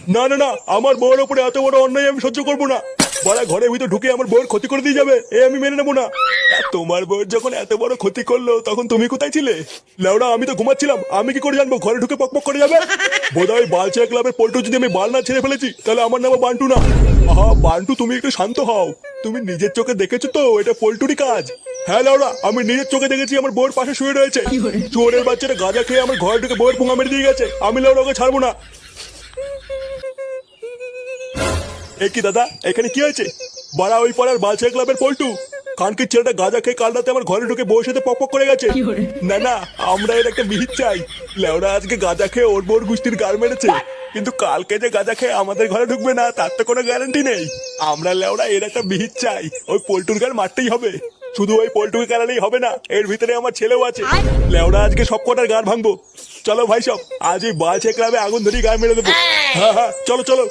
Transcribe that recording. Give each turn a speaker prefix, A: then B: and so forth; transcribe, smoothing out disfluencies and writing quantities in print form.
A: না না না, আমার বউয়ের উপরে এত বড় অন্যায় আমি সহ্য করবো না। বড়া ঘরের ভিতর ঢুকে আমার বউয়ের ক্ষতি করে দিয়ে যাবে, এ আমি মেনে নেবো না। আর তোমার বউয়ের যখন এত বড় ক্ষতি করলো তখন তুমি কোথায় ছিলে? লেওড়া আমি তো ঘুমাচ্ছিলাম, আমি কি করে জানবো ঘরে ঢুকে পকপক করে যাবে? বোধহয় বালচা ক্লাবের পল্টু যদি আমি বাল না ছেড়ে ফেলেছি তাহলে আমার নাম বান্টু না। আহা বান্টু, তুমি একটু শান্ত হও। তুমি নিজের চোখে দেখেছো তো এটা পল্টুরই কাজ? হ্যাঁ লেওড়া, আমি নিজের চোখে দেখেছি আমার বউয়ের পাশে শুয়ে রয়েছে। চোরের বাচ্চাটা গাঁজা খেয়ে আমার ঘরে ঢুকে বউয়ের পুঙ্গা মেরে দিয়ে গেছে, আমি লেওড়া ওকে ছাড়বো না। এ কি দাদা, এখানে কি হয়েছে? বাড়া ওই পাড়ার বালচা ক্লাবের পল্টু কানকির ছেলেটা গাঁজা খেয়ে কাল রাতে আমার ঘরে ঢুকে বউর সাথে পক পক করে গেছে। না না, আমরা এর একটা বিহিত চাই। লেওরা আজকে গাঁজা খেয়ে ওর বোর গুষ্টির গার মেরেছে, কিন্তু কালকে যে গাঁজা খেয়ে আমাদের ঘরে ঢুকবে না তার তো কোনো গ্যারান্টি নেই। আমরা লেওরা এর একটা বিহিত চাই, ওই পল্টুর গার মারতেই হবে। শুধু ওই পল্টুকে কারালেই হবে না, এর ভিতরে আমার ছেলেও আছে। লেওরা আজকে সব কটার গার ভাঙবো। চলো ভাই সব, আজ এই বালচা ক্লাবে আগুন ধরিয়ে গার মেরে দেবো। হ্যাঁ হ্যাঁ, চলো চলো।